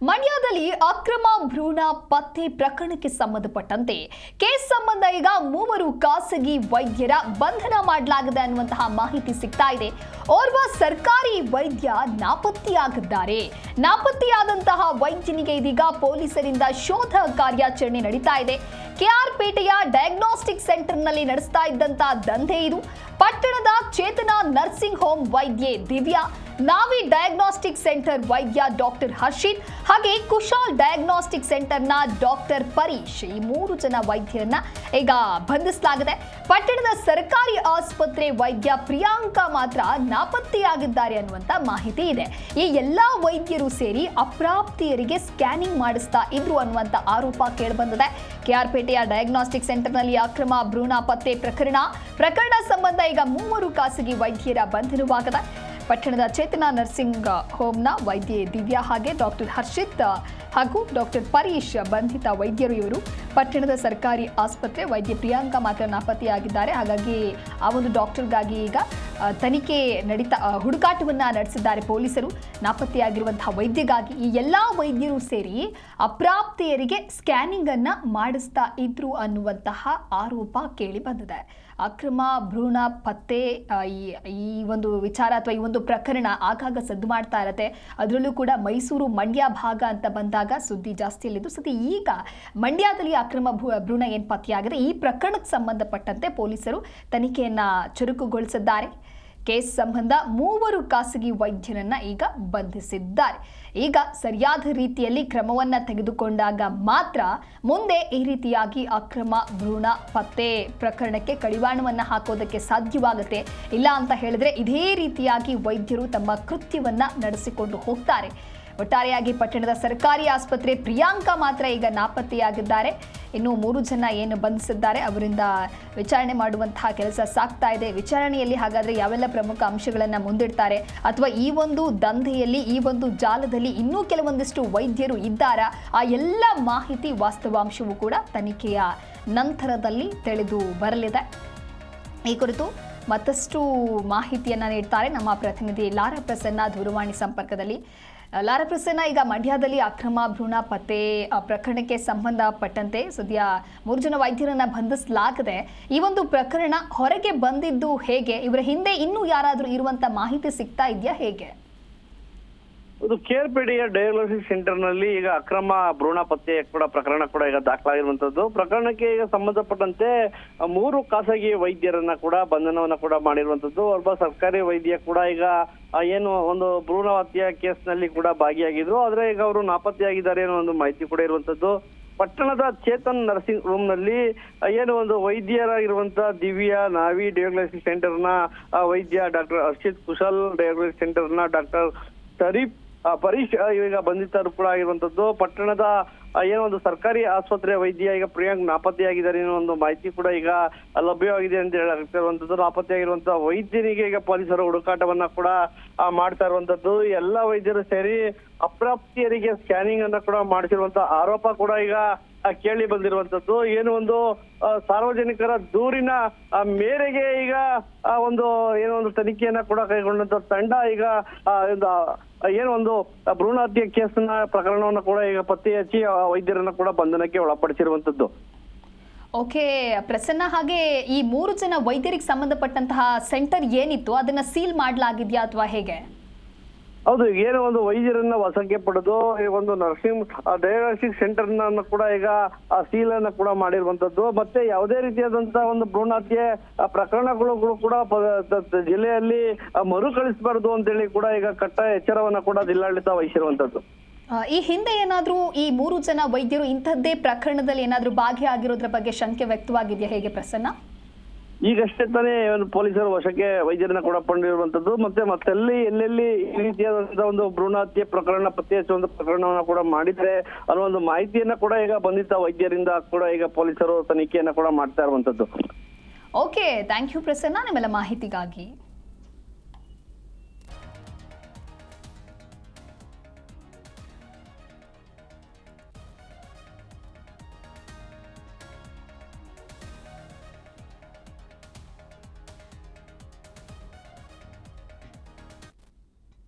ಮಂಡ್ಯದಲ್ಲಿ ಅಕ್ರಮ ಭ್ರೂಣ ಪತ್ತೆ ಪ್ರಕರಣಕ್ಕೆ ಸಂಬಂಧಪಟ್ಟಂತೆ ಕೇಸ್ ಸಂಬಂಧ ಈಗ 3 ಖಾಸಗಿ ವೈದ್ಯರ ಬಂಧನ ಮಾಡಲಾಗಿದೆ ಅನ್ನುವಂತಹ ಮಾಹಿತಿ ಸಿಗ್ತಾ ಇದೆ. ಓರ್ವ ಸರ್ಕಾರಿ ವೈದ್ಯ ನಾಪತ್ತೆಯಾಗಿದ್ದಾರೆ. ನಾಪತ್ತೆಯಾದಂತಹ ವೈದ್ಯನಿಗೆ ಇದೀಗ ಪೊಲೀಸರಿಂದ ಶೋಧ ಕಾರ್ಯಾಚರಣೆ ನಡೀತಾ ಇದೆ. ಕೆಆರ್ಪೇಟೆಯ ಡಯಾಗ್ನೋಸ್ಟಿಕ್ ಸೆಂಟರ್ನಲ್ಲಿ ನಡೆಸ್ತಾ ಇದ್ದಂತಹ ದಂಧೆ ಇದು. ಪಟ್ಟಣದ ಚೇತನ ನರ್ಸಿಂಗ್ ಹೋಮ್ ವೈದ್ಯೆ ದಿವ್ಯಾ, ನಾವಿ ಡಯಾಗ್ನೋಸ್ಟಿಕ್ ಸೆಂಟರ್ ವೈದ್ಯ ಡಾಕ್ಟರ್ ಹರ್ಷಿತ್ ಹಾಗೆ ಕುಶಾಲ್ ಡಯಾಗ್ನೋಸ್ಟಿಕ್ ಸೆಂಟರ್ನ ಡಾಕ್ಟರ್ ಪರೀಶ್, ಈ 3 ಜನ ವೈದ್ಯರನ್ನ ಈಗ ಬಂಧಿಸಲಾಗಿದೆ. ಪಟ್ಟಣದ ಸರ್ಕಾರಿ ಆಸ್ಪತ್ರೆ ವೈದ್ಯ ಪ್ರಿಯಾಂಕ ಮಾತ್ರ ನಾಪತ್ತೆಯಾಗಿದ್ದಾರೆ ಅನ್ನುವಂತ ಮಾಹಿತಿ ಇದೆ. ಈ ಎಲ್ಲಾ ವೈದ್ಯರು ಸೇರಿ ಅಪ್ರಾಪ್ತಿಯರಿಗೆ ಸ್ಕ್ಯಾನಿಂಗ್ ಮಾಡಿಸ್ತಾ ಇದ್ರು ಅನ್ನುವಂತ ಆರೋಪ ಕೇಳಿಬಂದಿದೆ. ಕೆಆರ್ಪೇಟೆಯ ಡಯಾಗ್ನೋಸ್ಟಿಕ್ ಸೆಂಟರ್ನಲ್ಲಿ ಅಕ್ರಮ ಭ್ರೂಣ ಪತ್ತೆ ಪ್ರಕರಣ ಸಂಬಂಧ ಈಗ 3 ಖಾಸಗಿ ವೈದ್ಯರ ಬಂಧನವಾಗಿದೆ. ಪಟ್ಟಣದ ಚೇತನ ನರ್ಸಿಂಗ್ ಹೋಮ್ನ ವೈದ್ಯೆ ದಿವ್ಯಾ ಹಾಗೆ ಡಾಕ್ಟರ್ ಹರ್ಷಿತ್ ಹಾಗೂ ಡಾಕ್ಟರ್ ಪರೀಶ್ ಬಂಧಿತ ವೈದ್ಯರು ಇವರು. ಪಟ್ಟಣದ ಸರ್ಕಾರಿ ಆಸ್ಪತ್ರೆ ವೈದ್ಯ ಪ್ರಿಯಾಂಕ ಮಾತ್ರ ನಾಪತ್ತೆಯಾಗಿದ್ದಾರೆ. ಹಾಗಾಗಿ ಆ ಒಂದು ಡಾಕ್ಟರ್ಗಾಗಿ ಈಗ ತನಿಖೆ ಹುಡುಕಾಟವನ್ನ ನಡೆಸಿದ್ದಾರೆ ಪೊಲೀಸರು. ನಾಪತ್ತೆಯಾಗಿರುವಂತಹ ವೈದ್ಯಗಾಗಿ ಈ ಎಲ್ಲಾ ವೈದ್ಯರು ಸೇರಿ ಅಪ್ರಾಪ್ತೆಯರಿಗೆ ಸ್ಕ್ಯಾನಿಂಗ್ ಅನ್ನ ಮಾಡಿಸ್ತಾ ಇದ್ರು ಅನ್ನುವಂತಹ ಆರೋಪ ಕೇಳಿ ಬಂದಿದೆ. ಅಕ್ರಮ ಭ್ರೂಣ ಪತ್ತೆ ಈ ಒಂದು ವಿಚಾರ ಅಥವಾ ಈ ಒಂದು ಪ್ರಕರಣ ಆಗಾಗ ಸದ್ದು ಮಾಡ್ತಾ ಇರತ್ತೆ. ಅದರಲ್ಲೂ ಕೂಡ ಮೈಸೂರು ಮಂಡ್ಯ ಭಾಗ ಅಂತ ಬಂದಾಗ ಸುದ್ದಿ ಜಾಸ್ತಿಯಲ್ಲಿದ್ದು, ಸದ್ಯ ಈಗ ಮಂಡ್ಯದಲ್ಲಿ ಅಕ್ರಮ ಭ್ರೂಣ ಏನು ಪತ್ತೆಯಾಗಿದೆ, ಈ ಪ್ರಕರಣಕ್ಕೆ ಸಂಬಂಧಪಟ್ಟಂತೆ ಪೊಲೀಸರು ತನಿಖೆಯನ್ನ ಚುರುಕುಗೊಳಿಸಿದ್ದಾರೆ. ಕೇಸ್ ಸಂಬಂಧ 3 ಖಾಸಗಿ ವೈದ್ಯರನ್ನ ಈಗ ಬಂಧಿಸಿದ್ದಾರೆ. ಈಗ ಸರಿಯಾದ ರೀತಿಯಲ್ಲಿ ಕ್ರಮವನ್ನ ತೆಗೆದುಕೊಂಡಾಗ ಮಾತ್ರ ಮುಂದೆ ಈ ರೀತಿಯಾಗಿ ಅಕ್ರಮ ಭ್ರೂಣ ಪತ್ತೆ ಪ್ರಕರಣಕ್ಕೆ ಕಡಿವಾಣವನ್ನ ಹಾಕೋದಕ್ಕೆ ಸಾಧ್ಯವಾಗುತ್ತೆ. ಇಲ್ಲ ಅಂತ ಹೇಳಿದ್ರೆ ಇದೇ ರೀತಿಯಾಗಿ ವೈದ್ಯರು ತಮ್ಮ ಕೃತ್ಯವನ್ನ ನಡೆಸಿಕೊಂಡು ಹೋಗ್ತಾರೆ. ಒಟ್ಟಾರೆಯಾಗಿ ಪಟ್ಟಣದ ಸರ್ಕಾರಿ ಆಸ್ಪತ್ರೆ ಪ್ರಿಯಾಂಕ ಮಾತ್ರ ಈಗ ನಾಪತ್ತೆಯಾಗಿದ್ದಾರೆ. ಇನ್ನು 3 ಜನ ಏನು ಬಂಧಿಸಿದ್ದಾರೆ ಅವರಿಂದ ವಿಚಾರಣೆ ಮಾಡುವಂತಹ ಕೆಲಸ ಸಾಗ್ತಾ ಇದೆ. ವಿಚಾರಣೆಯಲ್ಲಿ ಹಾಗಾದ್ರೆ ಯಾವೆಲ್ಲ ಪ್ರಮುಖ ಅಂಶಗಳನ್ನು ಮುಂದಿಡ್ತಾರೆ, ಅಥವಾ ಈ ಒಂದು ದಂಧೆಯಲ್ಲಿ ಈ ಒಂದು ಜಾಲದಲ್ಲಿ ಇನ್ನೂ ಕೆಲವೊಂದಿಷ್ಟು ವೈದ್ಯರು ಇದ್ದಾರಾ, ಆ ಎಲ್ಲ ಮಾಹಿತಿ ವಾಸ್ತವಾಂಶವೂ ಕೂಡ ತನಿಖೆಯ ನಂತರದಲ್ಲಿ ತಿಳಿದು ಬರಲಿದೆ. ಈ ಕುರಿತು ಮತ್ತಷ್ಟು ಮಾಹಿತಿಯನ್ನು ನೀಡ್ತಾರೆ ನಮ್ಮ ಪ್ರತಿನಿಧಿ ಲಾರಾ ಪ್ರಸನ್ನ ದೂರವಾಣಿ ಸಂಪರ್ಕದಲ್ಲಿ. ಲಾರಾ ಪ್ರಸನ್ನ, ಈಗ ಮಂಡ್ಯದಲ್ಲಿ ಅಕ್ರಮ ಭ್ರೂಣ ಪತ್ತೆ ಪ್ರಕರಣಕ್ಕೆ ಸಂಬಂಧಪಟ್ಟಂತೆ ಸದ್ಯ 3 ಜನ ವೈದ್ಯರನ್ನ ಬಂಧಿಸಲಾಗಿದೆ. ಈ ಒಂದು ಪ್ರಕರಣ ಹೊರಗೆ ಬಂದಿದ್ದು ಹೇಗೆ? ಇವರ ಹಿಂದೆ ಇನ್ನೂ ಯಾರಾದರೂ ಇರುವಂತ ಮಾಹಿತಿ ಸಿಗ್ತಾ ಇದೆಯಾ, ಹೇಗೆ? ಇದು ಕೆಆರ್ಪೇಟೆಯ ಡಯಾಗ್ನೋಸ್ಟಿಕ್ ಸೆಂಟರ್ ನಲ್ಲಿ ಈಗ ಅಕ್ರಮ ಭ್ರೂಣ ಪತ್ತೆ ಪ್ರಕರಣ ಕೂಡ ಈಗ ದಾಖಲಾಗಿರುವಂತದ್ದು. ಪ್ರಕರಣಕ್ಕೆ ಈಗ ಸಂಬಂಧಪಟ್ಟಂತೆ 3 ಖಾಸಗಿ ವೈದ್ಯರನ್ನ ಕೂಡ ಬಂಧನವನ್ನ ಕೂಡ ಮಾಡಿರುವಂತದ್ದು. ಒಬ್ಬ ಸರ್ಕಾರಿ ವೈದ್ಯ ಕೂಡ ಈಗ ಏನು ಒಂದು ಭ್ರೂಣ ಹತ್ಯೆ ಕೇಸ್ ನಲ್ಲಿ ಕೂಡ ಭಾಗಿಯಾಗಿದ್ರು, ಆದ್ರೆ ಈಗ ಅವರು ನಾಪತ್ತೆಯಾಗಿದ್ದಾರೆ ಅನ್ನೋ ಒಂದು ಮಾಹಿತಿ ಕೂಡ ಇರುವಂತದ್ದು. ಪಟ್ಟಣದ ಚೇತನ್ ನರ್ಸಿಂಗ್ ಹೋಮ್ ನಲ್ಲಿ ಏನು ಒಂದು ವೈದ್ಯರಾಗಿರುವಂತಹ ದಿವ್ಯಾ, ನಾವಿ ಡಯಾಗ್ನೋಸ್ಟಿಕ್ ಸೆಂಟರ್ ನ ವೈದ್ಯ doctor Harshit, Kushal diagnostic centre ನ ಡಾಕ್ಟರ್ ಶರೀಫ್, ಪರೀಶ್ ಈಗ ಬಂಧಿತರು ಕೂಡ ಆಗಿರುವಂತದ್ದು. ಪಟ್ಟಣದ ಏನೋ ಒಂದು ಸರ್ಕಾರಿ ಆಸ್ಪತ್ರೆ ವೈದ್ಯ ಈಗ ಪ್ರಿಯಾಂಕ್ ನಾಪತ್ತೆಯಾಗಿದ್ದಾರೆ ಅನ್ನೋ ಒಂದು ಮಾಹಿತಿ ಕೂಡ ಈಗ ಲಭ್ಯವಾಗಿದೆ ಅಂತ ಹೇಳಾಗ್ತಿರುವಂತದ್ದು. ನಾಪತ್ತೆಯಾಗಿರುವಂತಹ ವೈದ್ಯನಿಗೆ ಈಗ ಪೊಲೀಸರು ಹುಡುಕಾಟವನ್ನ ಕೂಡ ಮಾಡ್ತಾ ಇರುವಂತದ್ದು. ಎಲ್ಲಾ ವೈದ್ಯರು ಸೇರಿ ಅಪ್ರಾಪ್ತಿಯರಿಗೆ ಸ್ಕ್ಯಾನಿಂಗ್ ಅನ್ನ ಕೂಡ ಮಾಡಿಸಿರುವಂತಹ ಆರೋಪ ಕೂಡ ಈಗ ಕೇಳಿ ಬಂದಿರುವಂತದ್ದು. ಏನು ಒಂದು ಸಾರ್ವಜನಿಕರ ದೂರಿನ ಮೇರೆಗೆ ಈಗ ಏನೋ ಒಂದು ತನಿಖೆಯನ್ನ ಕೂಡ ಕೈಗೊಂಡಂತ ತಂಡ ಈಗ ಏನೋ ಒಂದು ಭ್ರೂಣ ಹತ್ಯೆ ಕೇಸ್ನ ಪ್ರಕರಣವನ್ನ ಕೂಡ ಈಗ ಪತ್ತೆ ಹಚ್ಚಿ ವೈದ್ಯರನ್ನ ಕೂಡ ಬಂಧನಕ್ಕೆ ಒಳಪಡಿಸಿರುವಂತದ್ದು. ಓಕೆ ಪ್ರಸನ್ನ, ಹಾಗೆ ಈ 3 ಜನ ವೈದ್ಯರಿಗೆ ಸಂಬಂಧಪಟ್ಟಂತಹ ಸೆಂಟರ್ ಏನಿತ್ತು ಅದನ್ನ ಸೀಲ್ ಮಾಡಲಾಗಿದ್ಯಾ ಅಥವಾ ಹೇಗೆ? ಹೌದು, ಏನೋ ಒಂದು ವೈದ್ಯರನ್ನ ವಶಕ್ಕೆ ಪಡೆದು ಈ ಒಂದು ಡಯಾಗ್ನೋಸ್ಟಿಕ್ ಸೆಂಟರ್ ನ ಕೂಡ ಈಗ ಸೀಲ್ ಅನ್ನ ಕೂಡ ಮಾಡಿರುವಂತದ್ದು. ಮತ್ತೆ ಯಾವುದೇ ರೀತಿಯಾದಂತಹ ಒಂದು ಭ್ರೂಣ ಹತ್ಯೆ ಪ್ರಕರಣಗಳು ಕೂಡ ಜಿಲ್ಲೆಯಲ್ಲಿ ಮರುಕಳಿಸಬಾರದು ಅಂತೇಳಿ ಕೂಡ ಈಗ ಕಟ್ಟಾಯ ಎಚ್ಚರವನ್ನ ಕೂಡ ಜಿಲ್ಲಾಡಳಿತ ವಹಿಸಿರುವಂತದ್ದು. ಈ ಹಿಂದೆ ಏನಾದ್ರೂ ಈ 3 ಜನ ವೈದ್ಯರು ಇಂಥದ್ದೇ ಪ್ರಕರಣದಲ್ಲಿ ಏನಾದ್ರೂ ಭಾಗಿಯಾಗಿರೋದ್ರ ಬಗ್ಗೆ ಶಂಕೆ ವ್ಯಕ್ತವಾಗಿದೆಯಾ, ಹೇಗೆ ಪ್ರಸನ್ನ? ಈಗಷ್ಟೇ ತಾನೇ ಪೊಲೀಸರು ವಶಕ್ಕೆ ವೈದ್ಯರನ್ನ ಕೂಡ ಪಡೆದಿರುವಂತದ್ದು. ಮತ್ತೆಲ್ಲಿ ಎಲ್ಲೆಲ್ಲಿ ಈ ರೀತಿಯಾದಂತಹ ಒಂದು ಭ್ರೂಣ ಹತ್ಯೆ ಪ್ರಕರಣ ಪತ್ತೆ ಹಚ್ಚುವಂತ ಪ್ರಕರಣವನ್ನ ಕೂಡ ಮಾಡಿದ್ರೆ ಅನ್ನೋ ಒಂದು ಮಾಹಿತಿಯನ್ನ ಕೂಡ ಈಗ ಬಂಧಿತ ವೈದ್ಯರಿಂದ ಕೂಡ ಈಗ ಪೊಲೀಸರು ತನಿಖೆಯನ್ನ ಕೂಡ ಮಾಡ್ತಾ ಇರುವಂತದ್ದು. ಓಕೆ, ಥ್ಯಾಂಕ್ ಯು ಪ್ರಸನ್ನ ನಿಮ್ಮೆಲ್ಲ ಮಾಹಿತಿಗಾಗಿ.